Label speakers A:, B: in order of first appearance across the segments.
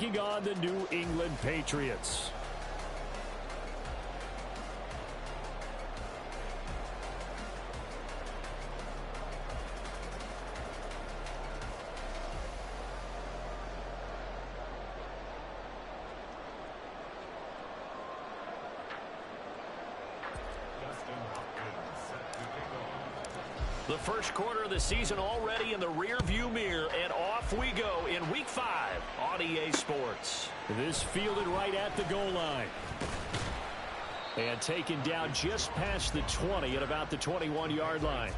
A: taking on the New England Patriots.
B: The first quarter of the season already in the rearview mirror, and off we go in Week 5 on EA Sports.
A: This fielded right at the goal line. And taken down just past the 20 at about the 21-yard line.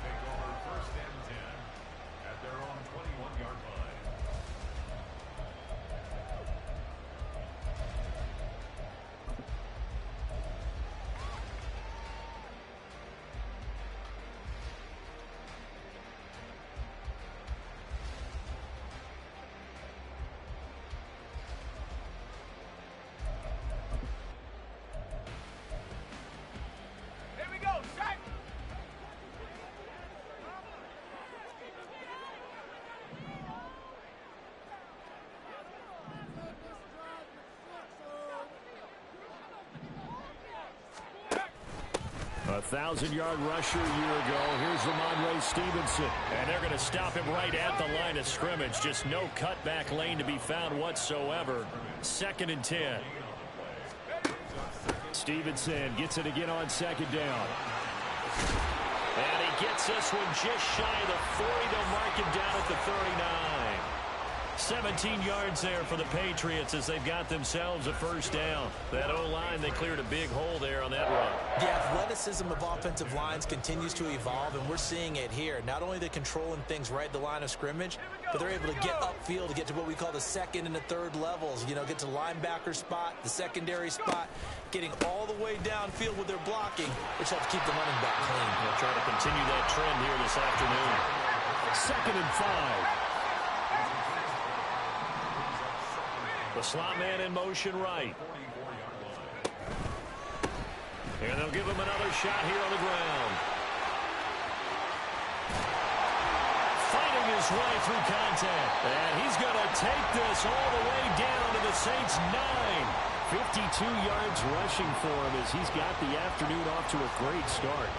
A: A 1,000-yard rusher a year ago. Here's Ramondre Stevenson.
B: And they're going to stop him right at the line of scrimmage. Just no cutback lane to be found whatsoever. 2nd and 10.
A: Stevenson gets it again on 2nd down.
B: And he gets this one just shy of the 40. They'll mark him down at the 39. 17 yards there for the Patriots as they've got themselves a first down. That O-line, they cleared a big hole there on that run.
C: The athleticism of offensive lines continues to evolve, and we're seeing it here. Not only are they controlling things right at the line of scrimmage, but they're able to get upfield to get to what we call the 2nd and the 3rd levels. You know, get to the linebacker spot, the secondary spot, getting all the way downfield with their blocking, which helps keep the running back clean.
B: They'll try to continue that trend here this afternoon.
A: 2nd and 5.
B: The slot man in motion right. And they'll give him another shot here on the ground. Fighting his way through contact. And he's going to take this all the way down to the Saints' 9.
A: 52 yards rushing for him as he's got the afternoon off to a great start.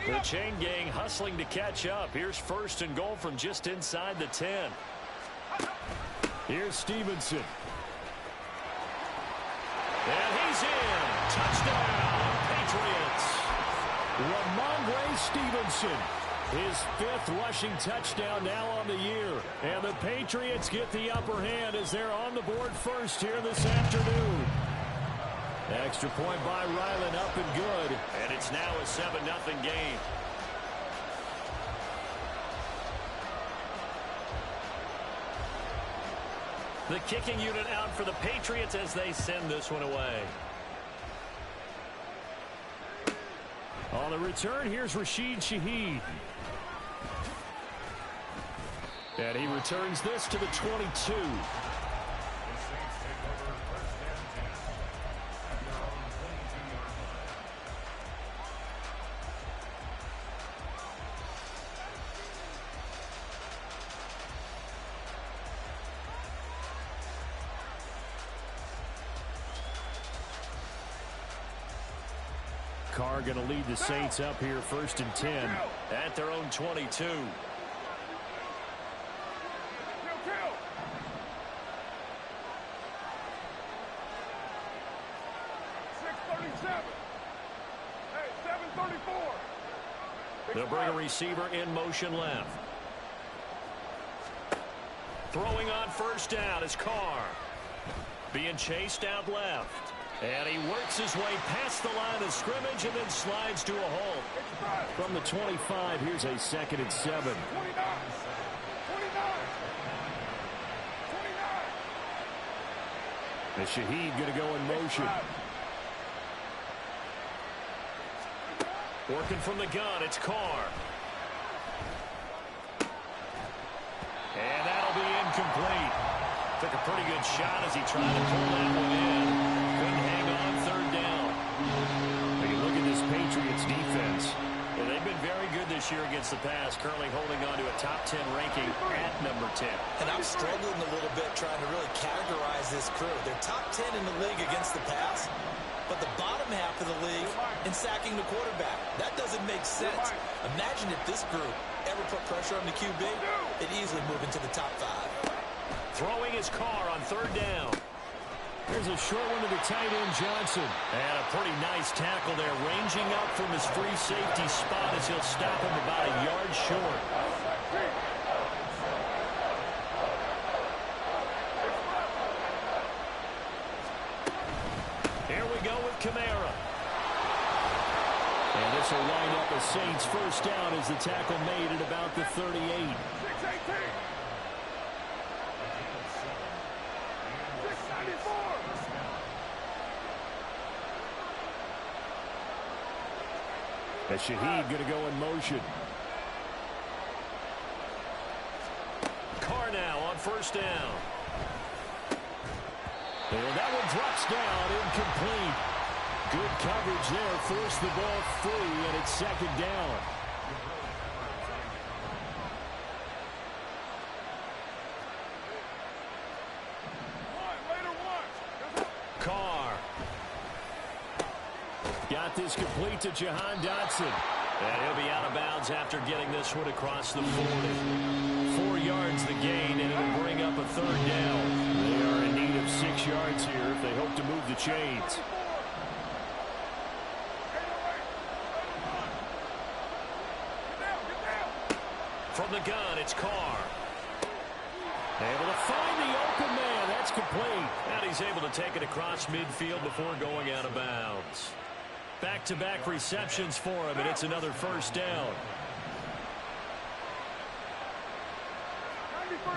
B: The chain gang hustling to catch up. Here's 1st and goal from just inside the 10.
A: Here's Stevenson.
B: And he's in. Touchdown, Patriots.
A: Ramondre Stevenson. His 5th rushing touchdown now on the year. And the Patriots get the upper hand as they're on the board first here this afternoon. Extra point by Ryland, up and good.
B: And it's now a 7-0 game. The kicking unit out for the Patriots as they send this one away.
A: On the return, here's Rashid Shaheed. And he returns this to the 22. Carr going to lead the Saints up here 1st and 10.
B: At their own 22.
D: 6:37. Hey, 7:34.
B: They'll bring a receiver in motion left. Throwing on 1st down is Carr. Being chased out left. And he works his way past the line of scrimmage and then slides to a halt.
A: From the 25, here's a 2nd and 7.
D: 29.
A: And Shaheed going to go in motion.
B: Working from the gun, it's Carr. And that'll be incomplete. Took a pretty good shot as he tried to pull that one in. Couldn't hang on 3rd down.
A: When you look at this Patriots defense,
B: Yeah, they've been very good this year against the pass, currently holding on to a top 10 ranking at number 10.
C: And I'm struggling a little bit trying to really categorize this crew. They're top 10 in the league against the pass, but the bottom half of the league in sacking the quarterback. That doesn't make sense. Imagine if this group ever put pressure on the QB, it'd easily move into the top 5.
B: Throwing his car on third down.
A: Here's a short one to the tight end, Johnson.
B: And a pretty nice tackle there, ranging up from his free safety spot as he'll stop him about a yard short. Here we go with Kamara.
A: And this will line up a Saints first down as the tackle made at about the 38.
D: 6-18. 6-94.
A: And Shaheed going to go in motion.
B: Carr now on first down.
A: And that one drops down, incomplete. Good coverage there, forced the ball free, and it's second down.
B: Carr.
A: Got this complete to Jahan Dotson.
B: And he'll be out of bounds after getting this one across the 40. 4 yards the gain, and it'll bring up a third down.
A: They are in need of 6 yards here if they hope to move the chains.
B: From the gun, it's Carr.
A: Able to find the open man. That's complete.
B: And he's able to take it across midfield before going out of bounds. Back-to-back receptions for him, and it's another first down.
D: 93.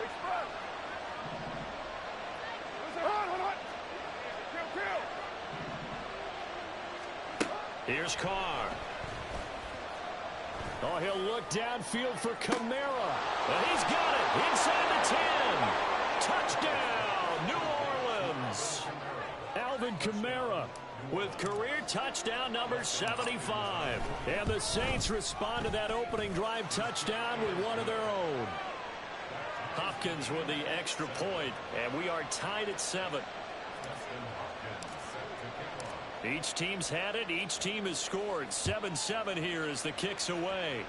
D: Express.
B: Here's Carr.
A: Oh, he'll look downfield for Kamara.
B: And he's got it inside the 10. Touchdown, New Orleans.
A: Alvin Kamara
B: With career touchdown number 75.
A: And the Saints respond to that opening drive touchdown with one of their own.
B: Hopkins with the extra point, and we are tied at 7. Each team's had it. Each team has scored. 7-7 here as the kick's away.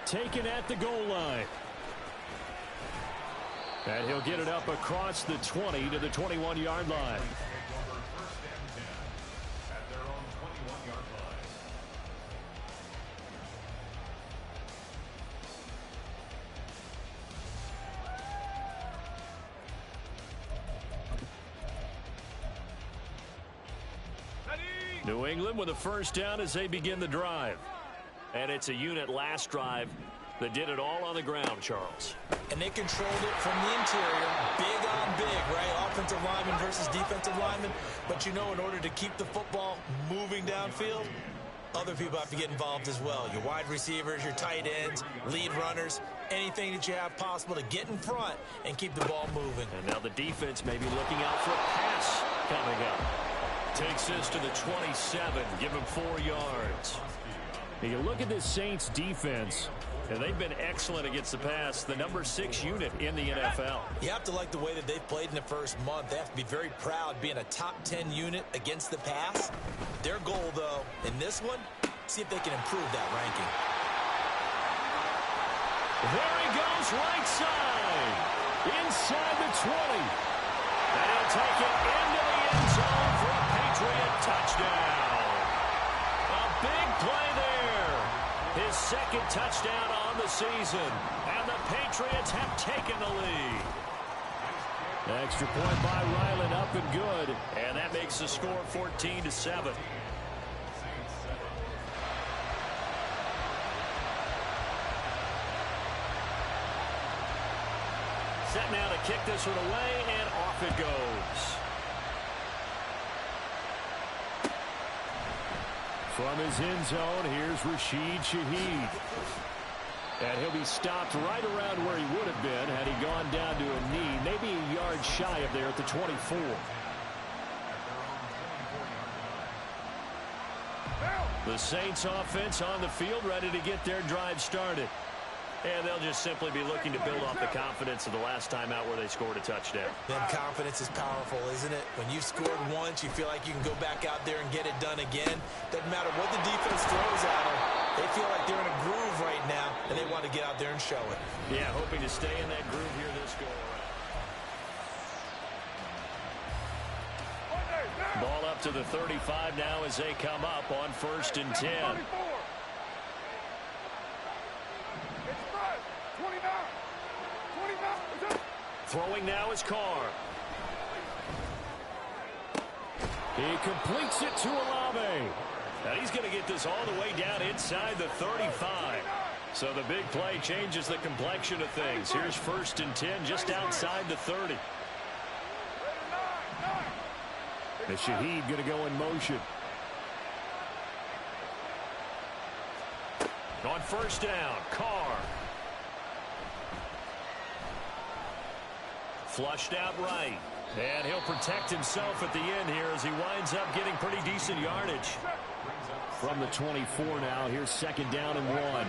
A: Taken at the goal line. And he'll get it up across the 20 to the 21-yard line. New England with a first down as they begin the drive.
B: And it's a unit last drive that did it all on the ground, Charles.
C: And they controlled it from the interior, big on big, right? Offensive lineman versus defensive lineman. But you know, in order to keep the football moving downfield, other people have to get involved as well. Your wide receivers, your tight ends, lead runners, anything that you have possible to get in front and keep the ball moving.
B: And now the defense may be looking out for a pass coming up. Takes this to the 27, give him 4 yards.
A: Now you look at this Saints defense.
B: And they've been excellent against the pass, the number 6 unit in the NFL.
C: You have to like the way that they've played in the first month. They have to be very proud being a top 10 unit against the pass. Their goal, though, in this one, see if they can improve that ranking.
A: There he goes, right side. Inside the 20.
B: And he'll take it into the end zone for a Patriot touchdown. A big play there. His second touchdown on the season. And the Patriots have taken the lead.
A: Extra point by Ryland, up and good.
B: And that makes the score 14-7. Set now to kick this one away, and off it goes.
A: From his end zone, here's Rashid Shaheed. And he'll be stopped right around where he would have been had he gone down to a knee, maybe a yard shy of there at the 24.
B: The Saints offense on the field, ready to get their drive started. And they'll just simply be looking to build off the confidence of the last time out where they scored a touchdown.
C: Then confidence is powerful, isn't it? When you've scored once, you feel like you can go back out there and get it done again. Doesn't matter what the defense throws at them. They feel like they're in a groove right now, and they want to get out there and show it.
B: Yeah, hoping to stay in that groove here this go-around. Ball up to the 35 now as they come up on 1st and 10. Throwing now is Carr.
A: He completes it to Olave.
B: Now he's going to get this all the way down inside the 35. So the big play changes the complexion of things. Here's 1st and 10 just outside the 30.
A: The Shaheed going to go in motion.
B: On 1st down, Carr. Flushed out right. And he'll protect himself at the end here as he winds up getting pretty decent yardage.
A: From the 24 now, here's 2nd down and 1.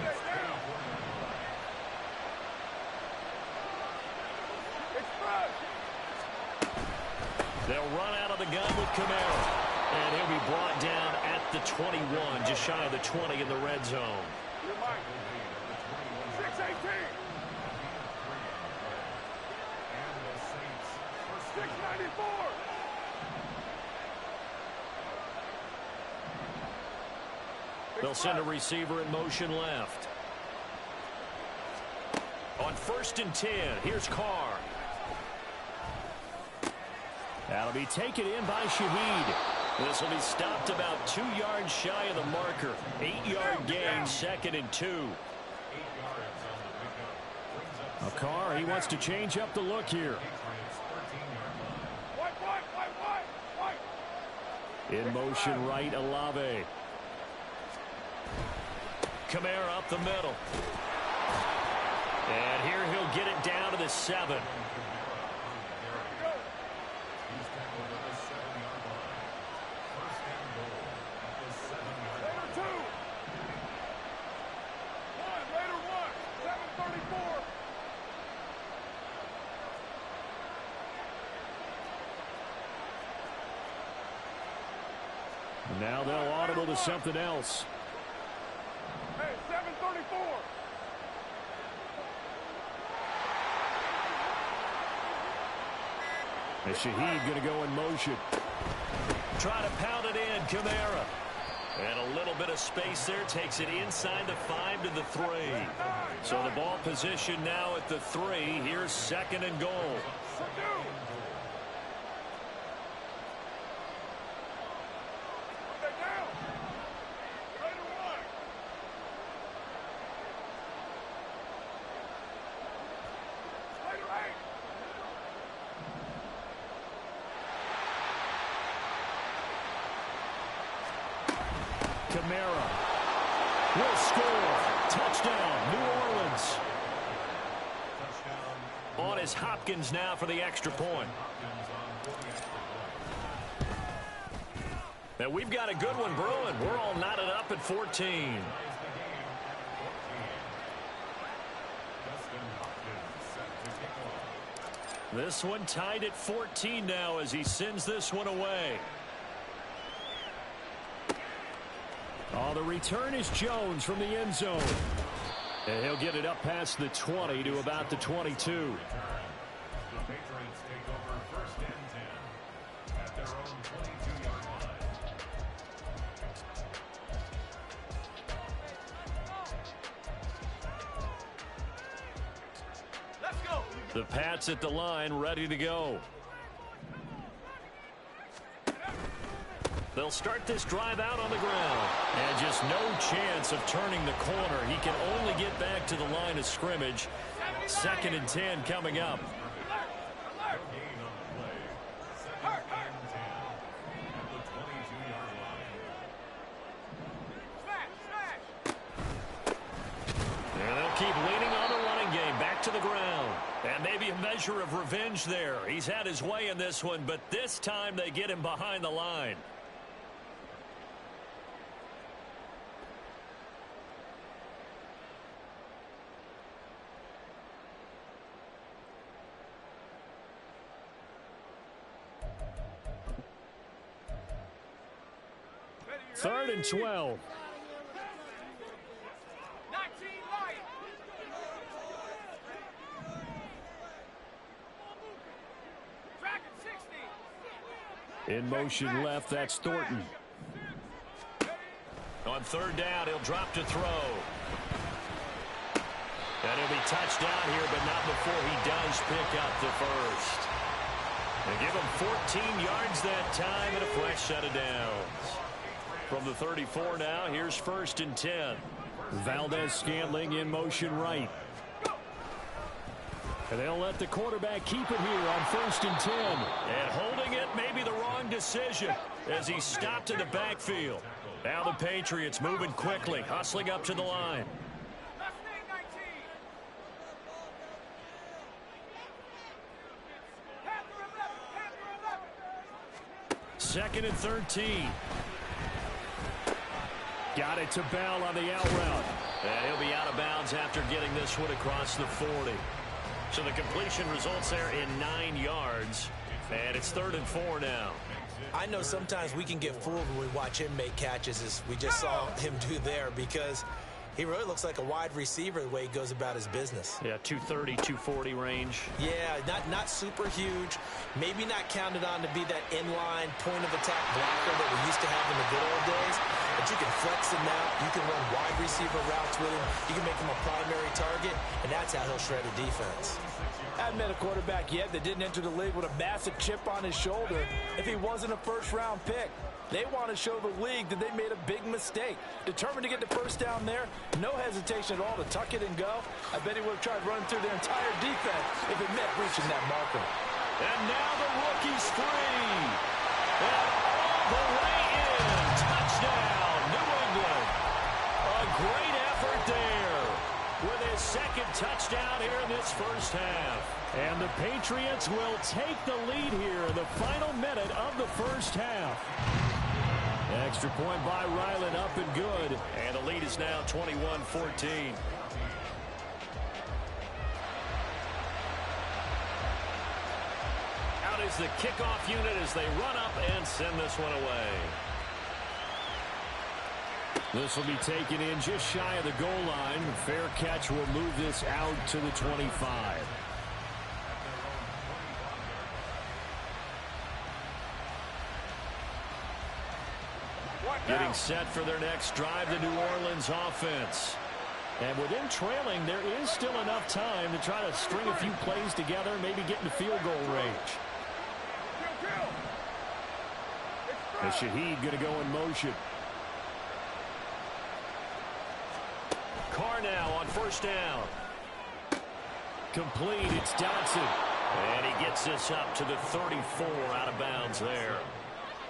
B: They'll run out of the gun with Kamara. And he'll be brought down at the 21, just shy of the 20 in the red zone.
D: 6-18.
B: They'll send a receiver in motion left. On 1st and 10, here's Carr.
A: That'll be taken in by Shaheed.
B: This will be stopped about 2 yards shy of the marker. 8-yard gain, 2nd and 2.
A: Carr, he wants to change up the look here. In motion right, Olave.
B: Kamara up the middle. And here he'll get it down to the 7.
A: Now they'll audible to something else.
D: Hey, 7:34.
A: And Shaheed going to go in motion.
B: Try to pound it in, Kamara. And a little bit of space there, takes it inside the 5 to the 3. So the ball position now at the 3. Here's 2nd and goal.
A: Kamara will score. Touchdown, New Orleans.
B: On is Hopkins now for the extra point. And we've got a good one brewing. We're all knotted up at 14. This one tied at 14 now as he sends this one away.
A: Oh, the return is Jones from the end zone. And he'll get it up past the 20 to about the 22.
E: The Patriots take over 1st and 10 at their own 22-yard line.
D: Let's go.
B: The Pats at the line, ready to go. They'll start this drive out on the ground. And just no chance of turning the corner. He can only get back to the line of scrimmage. 2nd and 10 coming up. And they'll keep leaning on the running game. Back to the ground. And maybe a measure of revenge there. He's had his way in this one, but this time they get him behind the line.
A: 3rd and 12.
D: 19 light. Track at 60.
A: In motion left, that's Thornton.
B: On 3rd down, he'll drop to throw. And he'll be touched down here, but not before he does pick up the first. They give him 14 yards that time and a fresh set of downs. From the 34 now, here's 1st and 10.
A: Valdez-Scantling in motion right. And they'll let the quarterback keep it here on 1st and 10.
B: And holding it may be the wrong decision as he stopped in the backfield. Now the Patriots moving quickly, hustling up to the line.
D: Mustang 19. Panther 11. Panther 11.
A: 2nd and 13. Got it to Bell on the out route.
B: And he'll be out of bounds after getting this one across the 40. So the completion results there in 9 yards. And it's 3rd and 4 now.
C: I know sometimes we can get fooled when we watch him make catches, as we just saw him do there, because he really looks like a wide receiver the way he goes about his business.
B: Yeah, 230, 240 range.
C: Yeah, not super huge. Maybe not counted on to be that inline point-of-attack blocker that we used to have in the good old days. But you can flex him out. You can run wide receiver routes with him. You can make him a primary target, and that's how he'll shred a defense.
F: I haven't met a quarterback yet that didn't enter the league with a massive chip on his shoulder if he wasn't a first-round pick. They want to show the league that they made a big mistake. Determined to get the first down there, no hesitation at all to tuck it and go. I bet he would have tried running through their entire defense if it meant reaching that marker.
B: And now the rookie's free. And all the way in. Touchdown, New England. A great effort there with his 2nd touchdown here in this first half.
A: And the Patriots will take the lead here in the final minute of the first half. Extra point by Ryland, up and good.
B: And the lead is now 21-14. Out is the kickoff unit as they run up and send this one away.
A: This will be taken in just shy of the goal line. Fair catch will move this out to the 25.
B: Getting set for their next drive, the New Orleans offense.
A: And with them trailing, there is still enough time to try to string a few plays together, maybe get into field goal range. And Shaheed going to go in motion.
B: Carr now on 1st down.
A: Complete, it's Dotson.
B: And he gets this up to the 34, out of bounds there.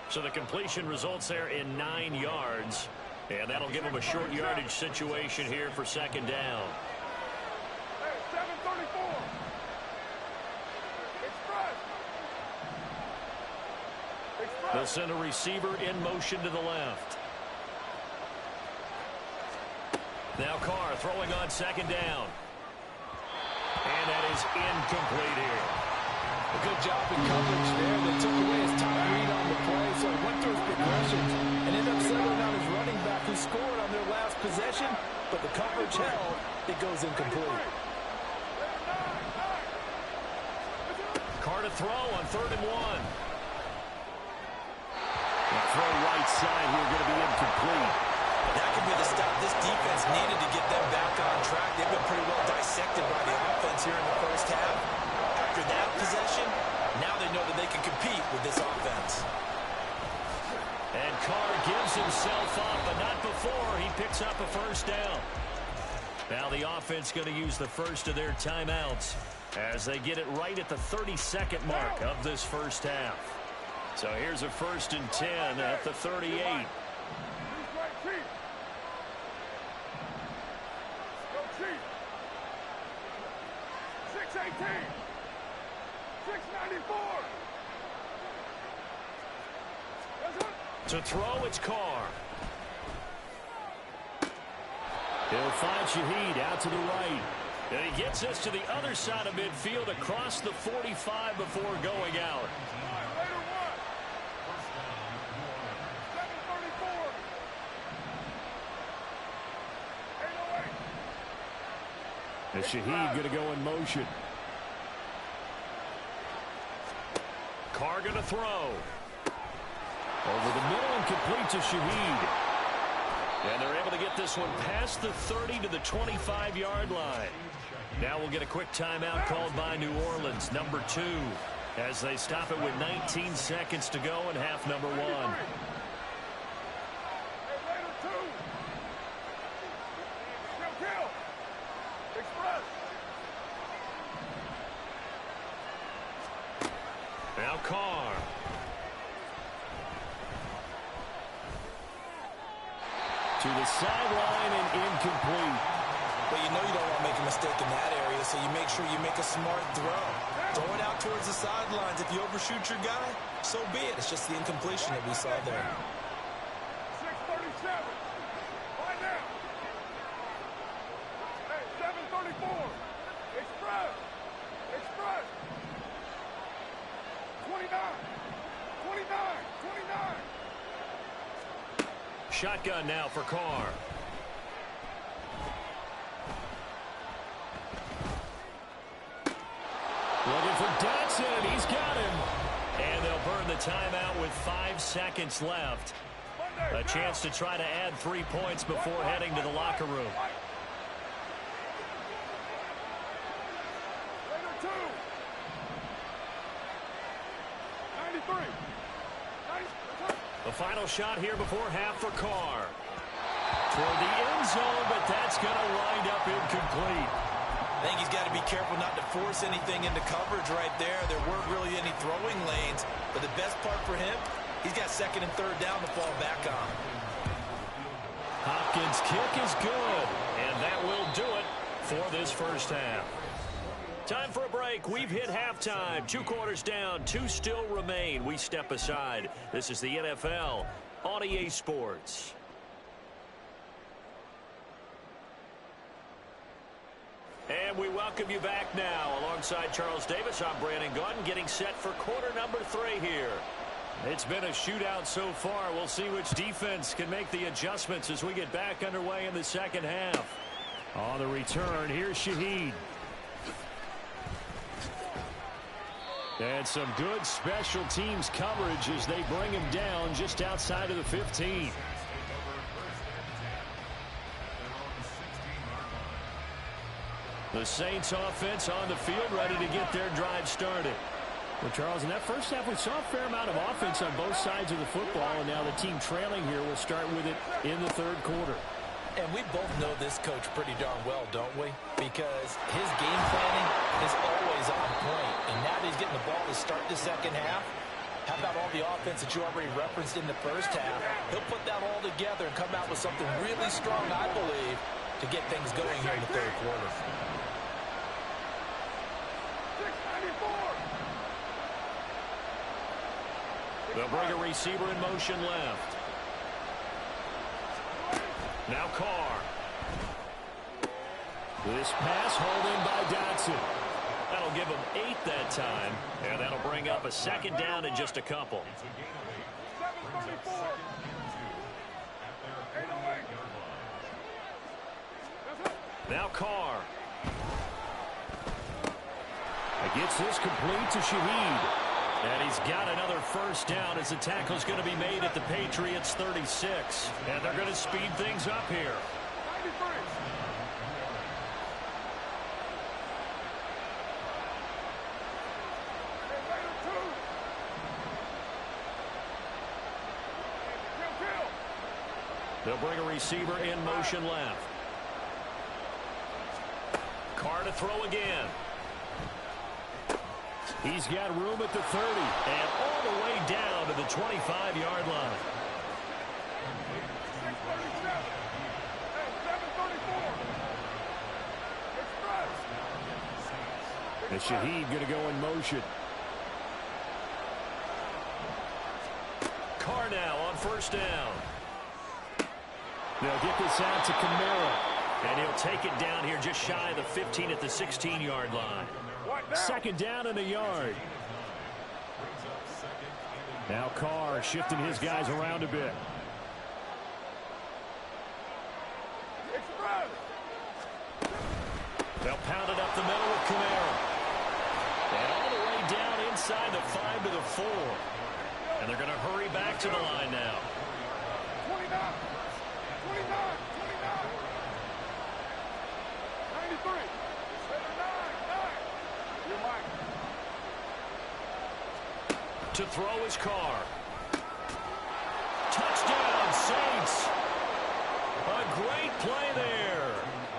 B: So the completion results there in 9 yards. And that'll give him a short yardage situation here for 2nd down.
D: Hey, 734. Express. Express.
B: They'll send a receiver in motion to the left. Now Carr throwing on 2nd down. And that is incomplete here.
F: A good job in coverage there that took away his top read on the play, so he went through his progressions and ended up settling on his running back who scored on their last possession, but the coverage held, it goes incomplete.
B: Carr to throw on 3rd and 1.
A: The throw right side here going to be incomplete.
C: That could be the stop this defense needed to get them back on track. They've been pretty well dissected by the offense here in the first half. After that possession, now they know that they can compete with this offense.
B: And Carr gives himself up, but not before he picks up a 1st down. Now the offense going to use the first of their timeouts as they get it right at the 32nd mark of this first half. So here's a 1st and 10 at the 38.
D: Who's right, Chief? Go, Chief. 618. 694.
B: To throw, it's Carr.
A: He'll find Shaheed out to the right.
B: And he gets us to the other side of midfield across the 45 before going out.
A: And Shaheed going to go in motion.
B: Carr going to throw.
A: Over the middle and complete to Shaheed.
B: And they're able to get this one past the 30 to the 25-yard line. Now we'll get a quick timeout called by New Orleans, number 2, as they stop it with 19 seconds to go in half number 1. Now Carr.
A: To the sideline and incomplete.
C: Well, you know you don't want to make a mistake in that area, so you make sure you make a smart throw. Throw it out towards the sidelines. If you overshoot your guy, so be it. It's just the incompletion that we saw there.
D: 6:37. Right now. Hey, 7:34. Express. Express. 29. 29. 29.
B: Shotgun now for Carr.
A: Looking for Dotson, and he's got him.
B: And they'll burn the timeout with 5 seconds left. A chance to try to add 3 points before heading to the locker room.
D: Raider 2. 93.
B: The final shot here before half for Carr. Toward the end zone, but that's going to wind up incomplete.
C: I think he's got to be careful not to force anything into coverage right there. There weren't really any throwing lanes, but the best part for him, he's got second and third down to fall back on.
B: Hopkins' kick is good, and that will do it for this first half. Time for a break. We've hit halftime. 2 quarters down, 2 still remain. We step aside. This is the NFL on EA Sports. And we welcome you back now. Alongside Charles Davis, I'm Brandon Gaudin, getting set for quarter number 3 here. It's been a shootout so far. We'll see which defense can make the adjustments as we get back underway in the second half.
A: On the return, here's Shaheed. And some good special teams coverage as they bring him down just outside of the 15. The Saints offense on the field, ready to get their drive started. Well, Charles, in that first half, we saw a fair amount of offense on both sides of the football, and now the team trailing here will start with it in the third quarter.
C: And we both know this coach pretty darn well, don't we? Because his game planning is always on point. And now that he's getting the ball to start the second half, how about all the offense that you already referenced in the first half? He'll put that all together and come out with something really strong, I believe, to get things going here in the third quarter.
D: 694.
B: They'll bring a receiver in motion left. Now Carr.
A: This pass hauled in by Dotson.
B: That'll give him 8 that time, and that'll bring up a second down in just a couple.
D: 734. 808.
B: Now Carr.
A: Gets this complete to Shaheed.
B: And he's got another first down as the tackle's going to be made at the Patriots 36. And they're going to speed things up here.
D: 93.
B: They'll bring a receiver in motion left. Carr to throw again.
A: He's got room at the 30.
B: And all the way down to the 25-yard line.
D: 637. Hey, 734. Express.
A: And Shaheed going to go in motion.
B: Carr now on first down.
A: They'll get this out to Kamara.
B: And he'll take it down here just shy of the 15 at the 16-yard line.
A: Second down and a yard. Now Carr shifting his guys around a bit.
B: They'll pound it up the middle with Camaro. And all the way down inside the 5 to the 4. And they're going to hurry back to the line now.
D: 29, 29, 93. 9. You're Mike.
B: To throw his car. Touchdown, Saints. A great play there.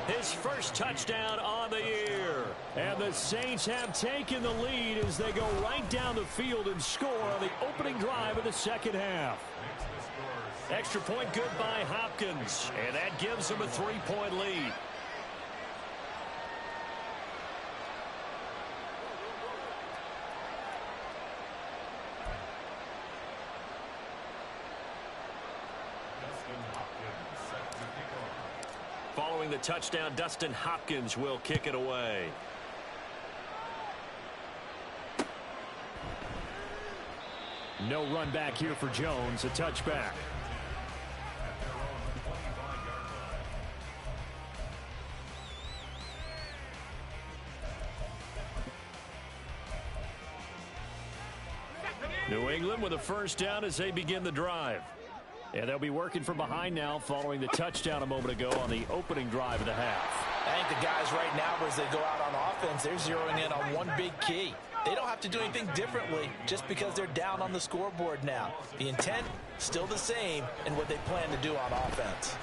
B: His first touchdown on the year.
A: And the Saints have taken the lead as they go right down the field and score on the opening drive of the second half.
B: Extra point good by Hopkins. And that gives them a 3-point lead. Following the touchdown, Dustin Hopkins will kick it away.
A: No run back here for Jones, a touchback. New England with a first down as they begin the drive. And they'll be working from behind now following the touchdown a moment ago on the opening drive of the half.
C: I think the guys right now, as they go out on offense, they're zeroing in on one big key. They don't have to do anything differently just because they're down on the scoreboard now. The intent, still the same in what they plan to do on offense.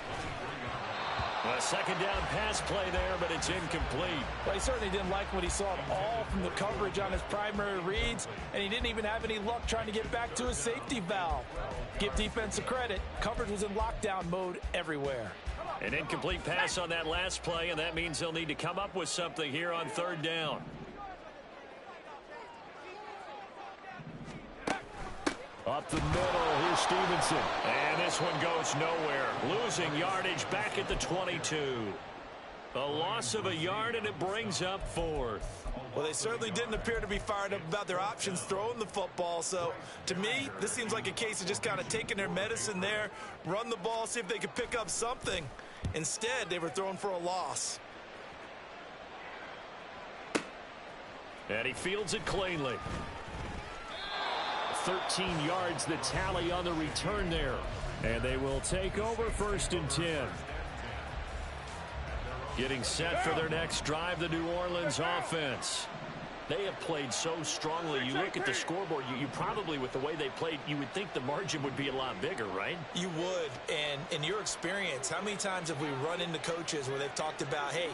B: A second down pass play there, but it's incomplete.
F: Well, he certainly didn't like what he saw at all from the coverage on his primary reads, and he didn't even have any luck trying to get back to his safety valve. Give defense a credit. Coverage was in lockdown mode everywhere.
B: An incomplete pass on that last play, and that means they'll need to come up with something here on third down.
A: Up the middle, here's Stevenson.
B: And this one goes nowhere. Losing yardage back at the 22. A loss of a yard, and it brings up fourth.
F: Well, they certainly didn't appear to be fired up about their options throwing the football. So, to me, this seems like a case of just kind of taking their medicine there, run the ball, see if they could pick up something. Instead, they were throwing for a loss.
B: And he fields it cleanly.
A: 13 yards the tally on the return there. And they will take over 1st and 10.
B: Getting set for their next drive, the New Orleans offense. They have played so strongly. You look at the scoreboard, you probably, with the way they played, you would think the margin would be a lot bigger, right?
C: You would. And in your experience, how many times have we run into coaches where they've talked about, hey,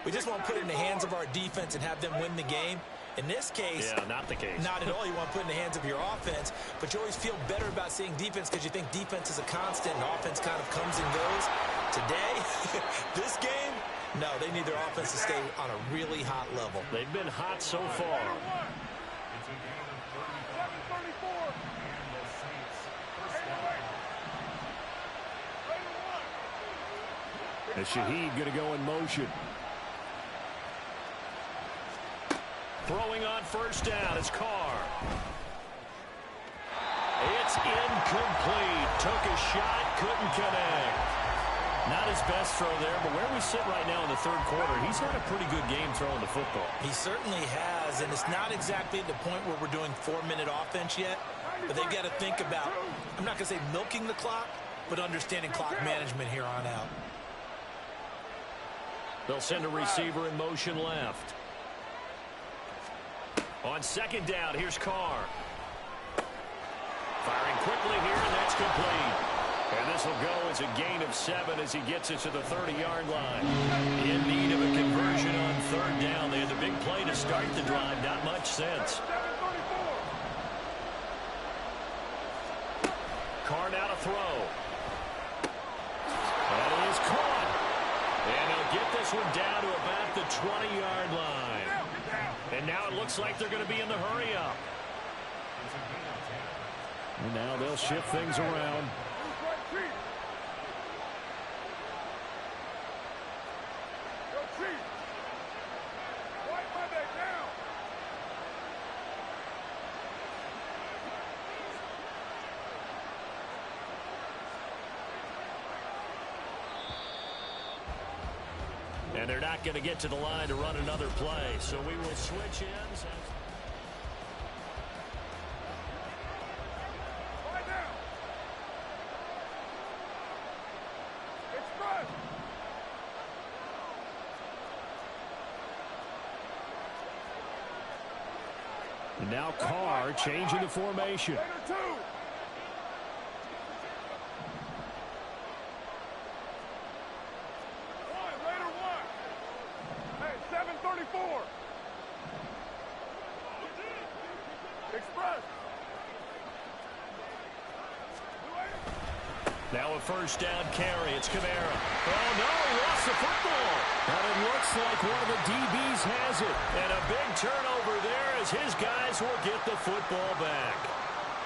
C: we just want to put it in the hands of our defense and have them win the game? In this case,
B: yeah, not the case.
C: Not at all. You want to put it in the hands of your offense, but you always feel better about seeing defense because you think defense is a constant and offense kind of comes and goes. Today, this game, no, they need their offense to stay on a really hot level.
B: They've been hot so far.
A: And Shaheed going to go in motion.
B: Throwing on first down is Carr. It's incomplete. Took a shot, couldn't connect. Not his best throw there, but where we sit right now in the third quarter, he's had a pretty good game throwing the football.
C: He certainly has, and it's not exactly at the point where we're doing 4-minute offense yet, but they've got to think about, I'm not going to say milking the clock, but understanding clock management here on out.
B: They'll send a receiver in motion left. On second down, here's Carr. Firing quickly here, and that's complete. And this will go as a gain of 7 as he gets it to the 30-yard line. In need of a conversion on third down. They had the big play to start the drive. Not much sense. Carr now to throw. And he is caught. And they'll get this one down to about the 20-yard line. And now it looks like they're going to be in the hurry-up.
A: And now they'll shift things around.
B: And they're not going to get to the line to run another play. So we will switch ends.
D: Right now. Express.
A: And now Carr changing the formation.
D: Later two. Later one. Hey, 734. Express.
B: Now a first down carry. It's Kamara. Oh, no, he lost the football.
A: And it looks like one of the DBs has it.
B: And a big turnover there as his guys will get the football back.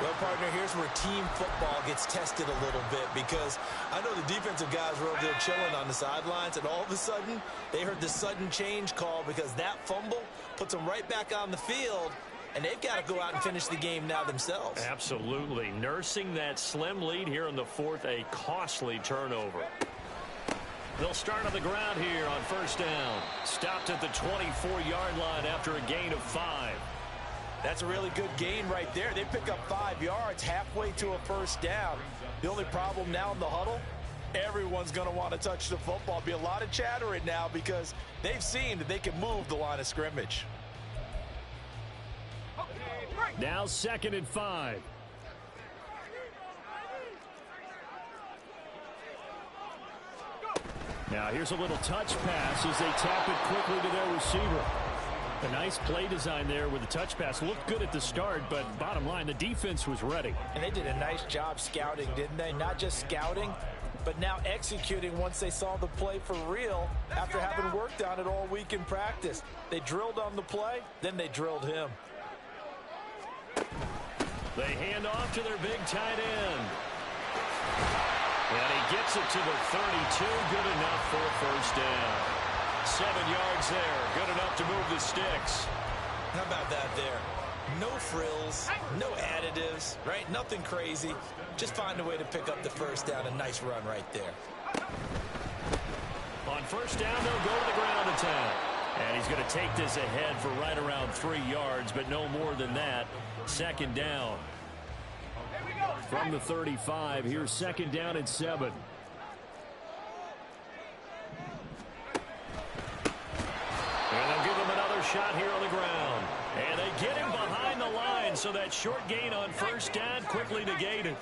C: Well, partner, here's where team football gets tested a little bit because I know the defensive guys were over there chilling on the sidelines, and all of a sudden, they heard the sudden change call because that fumble puts them right back on the field, and they've got to go out and finish the game now themselves.
B: Absolutely. Nursing that slim lead here in the fourth, a costly turnover. They'll start on the ground here on first down. Stopped at the 24-yard line after a gain of 5.
F: That's a really good gain right there. They pick up 5 yards halfway to a first down. The only problem now in the huddle, everyone's going to want to touch the football. Be a lot of chattering now because they've seen that they can move the line of scrimmage.
A: Now 2nd and 5. Now here's a little touch pass as they tap it quickly to their receiver. A nice play design there with the touch pass. Looked good at the start, but bottom line, the defense was ready.
F: And they did a nice job scouting, didn't they? Not just scouting, but now executing once they saw the play for real after having worked on it all week in practice. They drilled on the play, then they drilled him.
B: They hand off to their big tight end. And he gets it to the 32. Good enough for a first down. 7 yards there. Good enough to move the sticks.
C: How about that there? No frills, no additives, right? Nothing crazy. Just find a way to pick up the first down. A nice run right there.
B: On first down, they'll go to the ground attack. And he's going to take this ahead for right around 3 yards, but no more than that. 2nd down.
A: From the 35, here's 2nd down and 7.
B: And they'll give him another shot here on the ground. And they get him behind the line, so that short gain on first down quickly negated.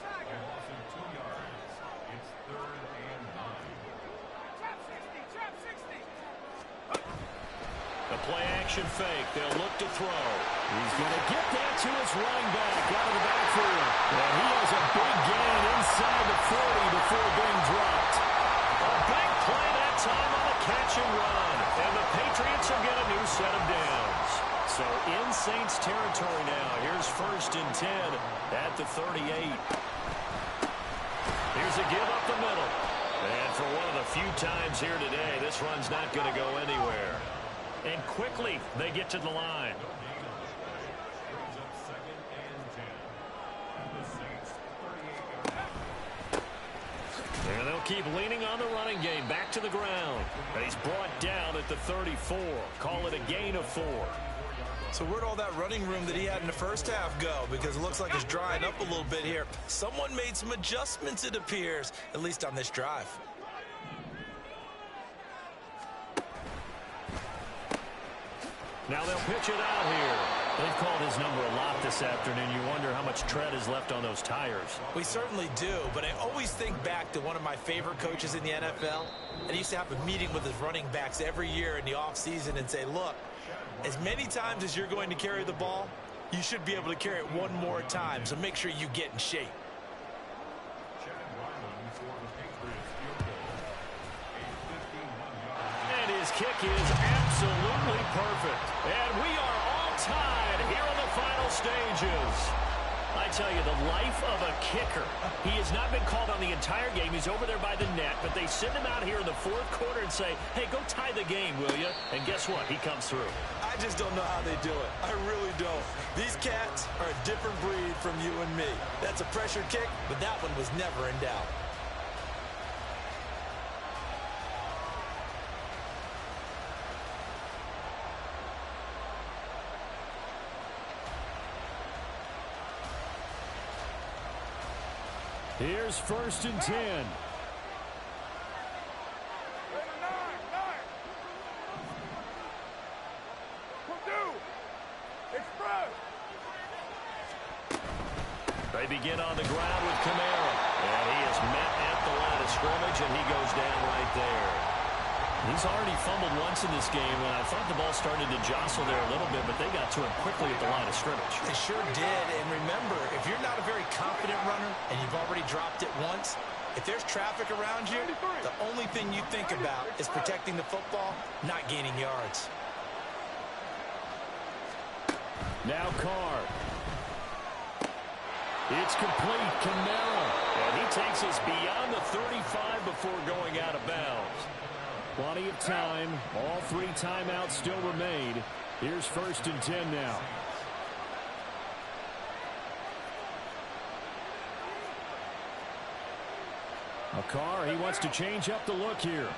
B: The play action fake. They'll look to throw.
A: He's going to get that to his running back out of the backfield. And he has a big gain inside the 40 before being dropped.
B: A big play that time on a catch and run. And the Patriots will get a new set of downs. So in Saints territory now. Here's 1st and 10 at the 38. Here's a give up the middle. And for one of the few times here today, this run's not going to go anywhere. And quickly, they get to the line. And they'll keep leaning on the running game. Back to the ground. And he's brought down at the 34. Call it a gain of 4.
C: So where'd all that running room that he had in the first half go? Because it looks like it's drying up a little bit here. Someone made some adjustments, it appears, at least on this drive.
B: Now they'll pitch it out here. They've called his number a lot this afternoon. You wonder how much tread is left on those tires.
C: We certainly do, but I always think back to one of my favorite coaches in the NFL. And he used to have a meeting with his running backs every year in the offseason and say, look, as many times as you're going to carry the ball, you should be able to carry it one more time, so make sure you get in shape.
B: And his kick is absolutely perfect. And we are all tied here in the final stages. I tell you, the life of a kicker. He has not been called on the entire game. He's over there by the net, but they send him out here in the 4th quarter and say, hey, go tie the game, will you? And guess what? He comes through.
C: I just don't know how they do it. I really don't. These cats are a different breed from you and me. That's a pressure kick, but that one was never in doubt.
A: Here's 1st and 10.
B: They begin on the ground with Kamara. And he is met at the line of scrimmage, and he goes down right there. He's already fumbled once in this game, and I thought the ball started to jostle there a little bit, but they got to him quickly at the line of scrimmage.
C: They sure did. And remember, if you're not a very confident runner and you've already dropped it once, if there's traffic around you, the only thing you think about is protecting the football, not gaining yards.
A: Now Carr. It's complete. Kamara.
B: And he takes us beyond the 35 before going out of bounds.
A: Plenty of time. All 3 timeouts still remain. Here's 1st and 10 now. Carr, he wants to change up the look here.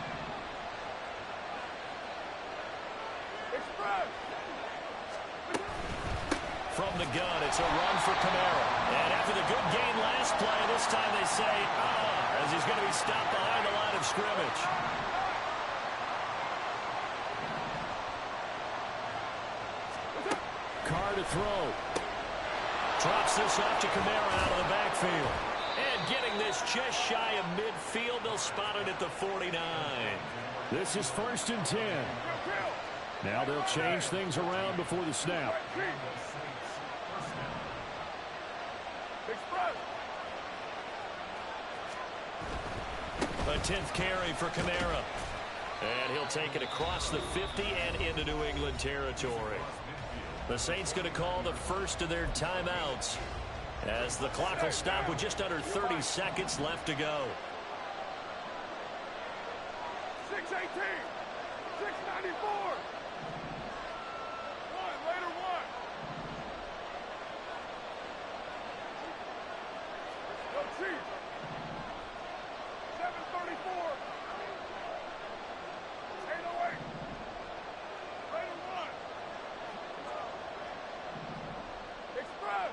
B: From the gun, it's a run for Kamara. And after the good gain last play, this time they say, as he's going to be stopped behind the line of scrimmage.
A: Carr to throw.
B: Drops this off to Kamara out of the backfield. And getting this just shy of midfield, they'll spot it at the 49.
A: This is 1st and 10. Now they'll change things around before the snap.
B: A 10th carry for Kamara. And he'll take it across the 50 and into New England territory. The Saints going to call the first of their timeouts as the clock will stop with just under 30 seconds left to go.
D: 6:18, 6:94. Later one. Go Chiefs. 7:34. 8:08. Later one. Express.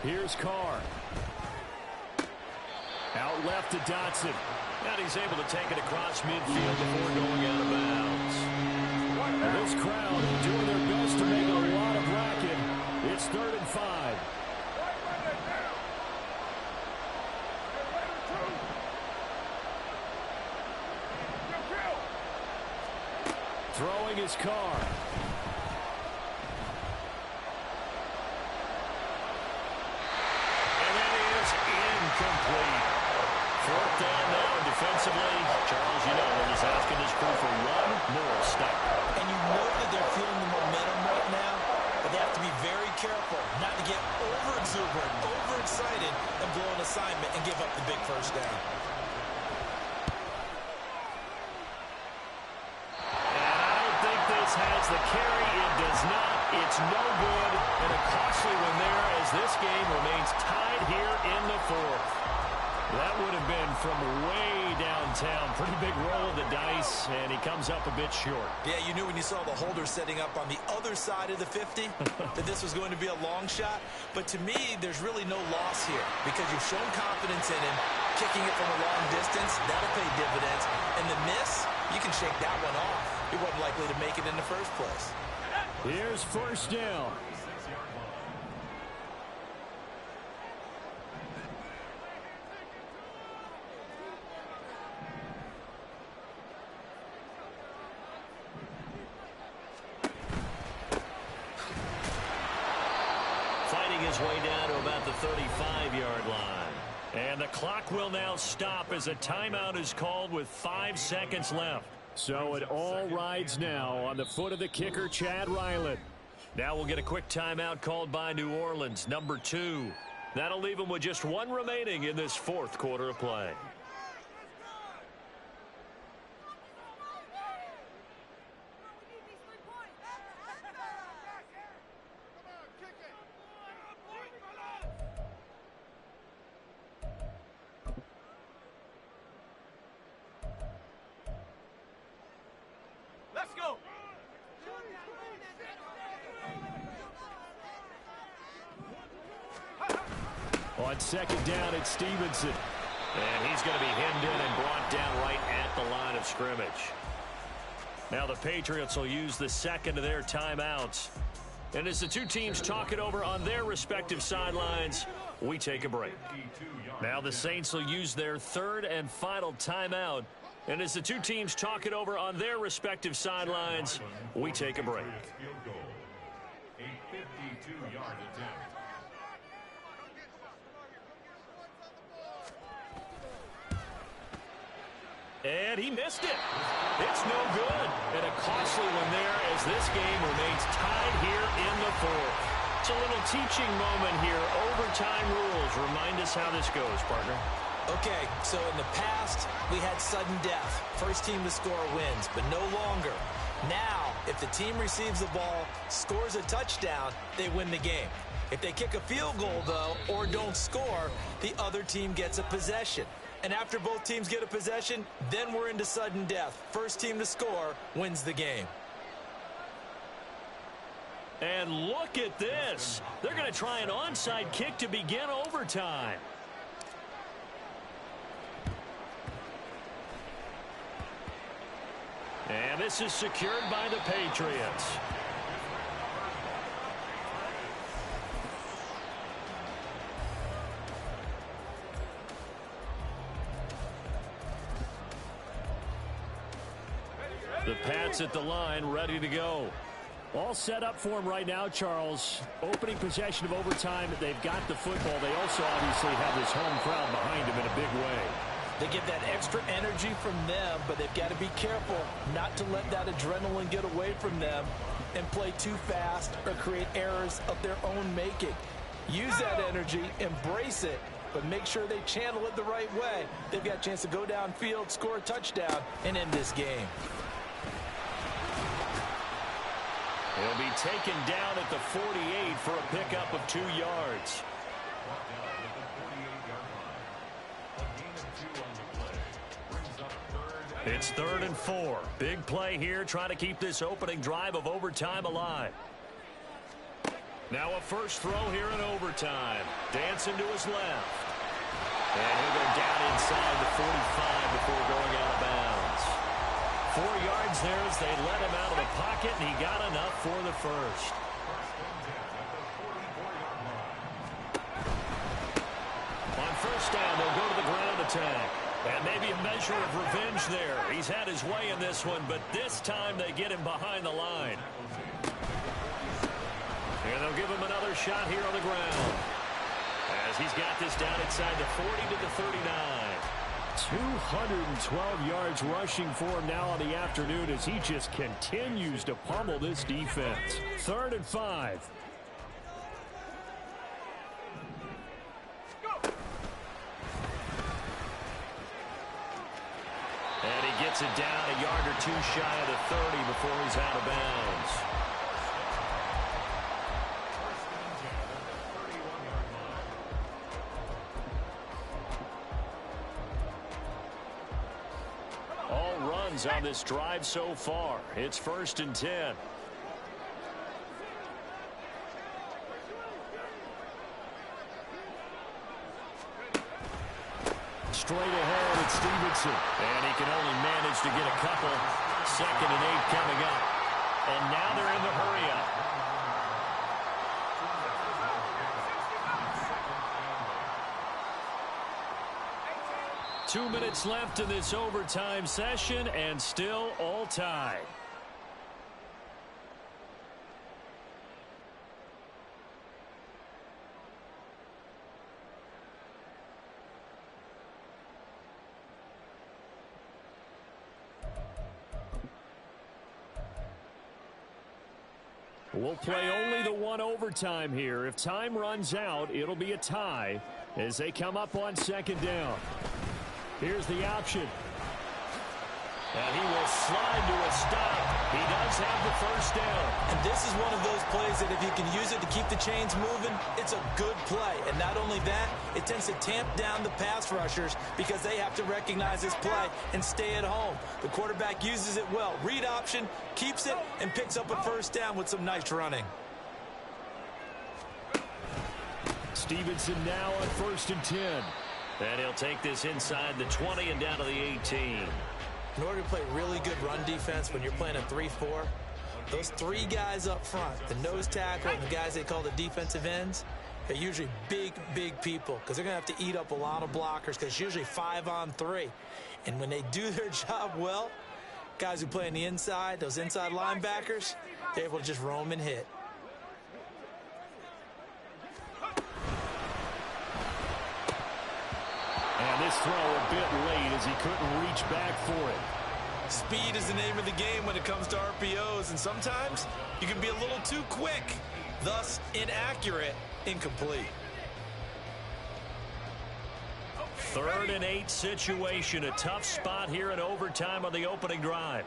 A: Here's Carr. Out left to Dotson.
B: And he's able to take it across midfield before going out of bounds.
A: And this crowd doing their best to make it a lot of racket. It's 3rd and 5. Throwing his Carr.
B: And that is incomplete. 4th down now defensively. Charles, you know, they're just asking this crew for one more stop.
C: And you know that they're feeling the momentum right now, but they have to be very careful not to get over-exuberant, overexcited, and blow an assignment and give up the big 1st down.
B: Has the carry. It does not. It's no good. And a costly one there as this game remains tied here in the 4th. That would have been from way downtown. Pretty big roll of the dice, and he comes up a bit short.
C: Yeah, you knew when you saw the holder setting up on the other side of the 50 that this was going to be a long shot. But to me, there's really no loss here because you've shown confidence in him. Kicking it from a long distance, that'll pay dividends. And the miss, you can shake that one off. He wasn't likely to make it in the first place.
A: Here's 1st down.
B: Fighting his way down to about the 35-yard line. And the clock will now stop as a timeout is called with 5 seconds left.
A: So it all rides now on the foot of the kicker, Chad Ryland.
B: Now we'll get a quick timeout called by New Orleans, number 2. That'll leave them with just 1 remaining in this 4th quarter of play.
D: Let's go.
A: On second down, it's Stevenson.
B: And he's going to be hemmed in and brought down right at the line of scrimmage. Now the Patriots will use the second of their timeouts. And as the two teams talk it over on their respective sidelines, we take a break. Now the Saints will use their third and final timeout. And as the two teams talk it over on their respective sidelines, we take a break.
E: A 52-yard attempt.
B: And he missed it. It's no good. And a costly one there as this game remains tied here in the fourth. It's a little teaching moment here. Overtime rules. Remind us how this goes, partner.
C: Okay, so in the past, we had sudden death. First team to score wins, but no longer. Now, if the team receives the ball, scores a touchdown, they win the game. If they kick a field goal, though, or don't score, the other team gets a possession. And after both teams get a possession, then we're into sudden death. First team to score wins the game.
B: And look at this. They're going to try an onside kick to begin overtime. And this is secured by the Patriots. The Pats at the line, ready to go.
A: All set up for him right now, Charles. Opening possession of overtime. They've got the football. They also obviously have this home crowd behind them in a big way.
F: They get that extra energy from them, but they've got to be careful not to let that adrenaline get away from them and play too fast or create errors of their own making. Use that energy, embrace it, but make sure they channel it the right way. They've got a chance to go downfield, score a touchdown, and end this game.
B: He'll be taken down at the 48 for a pickup of 2 yards. It's 3rd and 4. Big play here, trying to keep this opening drive of overtime alive. Now a first throw here in overtime. Dancing to his left. And he'll go down inside the 45 before going out of bounds. 4 yards there as they let him out of the pocket, and he got enough for the first. On first down, they'll go to the ground attack. And maybe a measure of revenge there. He's had his way in this one, but this time they get him behind the line. And they'll give him another shot here on the ground. As he's got this down inside the 40 to the 39.
A: 212 yards rushing for him now on the afternoon as he just continues to pummel this defense. 3rd and 5.
B: And he gets it down a yard or two shy of the 30 before he's out of bounds. All runs on this drive so far. It's 1st and 10.
A: Straight ahead, it's Stevenson.
B: And he can only manage to get a couple. 2nd and 8 coming up. And now they're in the hurry-up. Two minutes left in this overtime session, and still all tied.
A: We'll play only the one overtime here. If time runs out, it'll be a tie as they come up on 2nd down. Here's the option.
B: And he will slide to a stop. He does have the first down.
C: And this is one of those plays that if you can use it to keep the chains moving, it's a good play. And not only that, it tends to tamp down the pass rushers because they have to recognize this play and stay at home. The quarterback uses it well. Read option, keeps it, and picks up a first down with some nice running.
A: Stevenson now on 1st and 10.
B: And he'll take this inside the 20 and down to the 18.
C: In order to play really good run defense when you're playing a 3-4, those three guys up front, the nose tackle and the guys they call the defensive ends, they're usually big, big people because they're going to have to eat up a lot of blockers because it's usually 5-on-3. And when they do their job well, guys who play on the inside, those inside linebackers, they're able to just roam and hit.
A: And this throw a bit late as he couldn't reach back for it.
F: Speed is the name of the game when it comes to RPOs, and sometimes you can be a little too quick, thus inaccurate, incomplete.
B: 3rd and 8 situation, a tough spot here in overtime on the opening drive.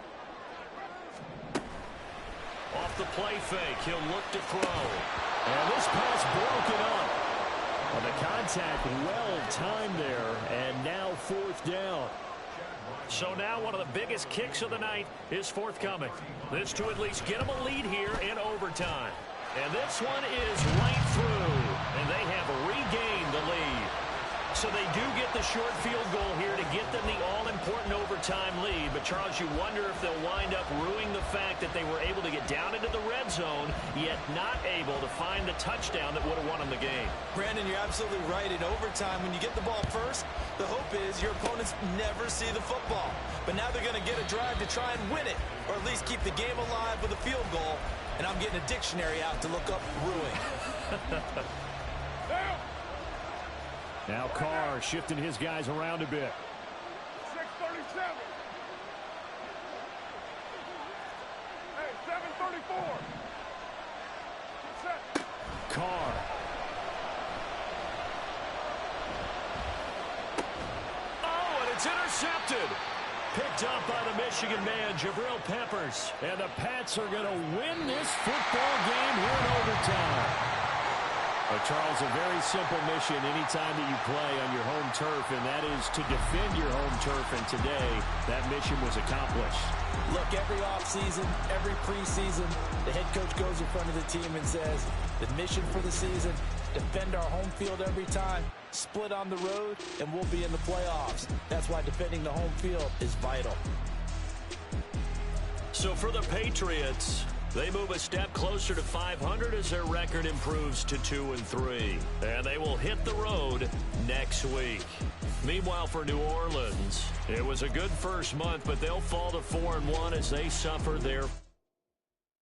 B: Off the play fake, he'll look to throw.
A: And this pass broken up. Well, the contact well timed there, and now 4th down.
B: So now one of the biggest kicks of the night is forthcoming. This to at least get them a lead here in overtime. And this one is right through, and they have regained the lead. So they do get the short field goal here to get them the all-important overtime lead. But, Charles, you wonder if they'll wind up ruining the fact that they were able to get down into the red zone, yet not able to find the touchdown that would have won them the game.
F: Brandon, you're absolutely right. In overtime, when you get the ball first, the hope is your opponents never see the football. But now they're going to get a drive to try and win it, or at least keep the game alive with a field goal. And I'm getting a dictionary out to look up ruin.
A: Now Carr shifting his guys around a bit.
D: 6:37. Hey, 7:34. Set.
A: Carr.
B: Oh, and it's intercepted. Picked up by the Michigan man, Jabril Peppers.
A: And the Pats are going to win this football game here in overtime. But, Charles, a very simple mission anytime that you play on your home turf, and that is to defend your home turf. And today, that mission was accomplished.
F: Look, every offseason, every preseason, the head coach goes in front of the team and says, the mission for the season, defend our home field every time, split on the road, and we'll be in the playoffs. That's why defending the home field is vital.
B: So for the Patriots, they move a step closer to 500 as their record improves to 2-3. And they will hit the road next week. Meanwhile, for New Orleans, it was a good first month, but they'll fall to 4-1 as they suffer their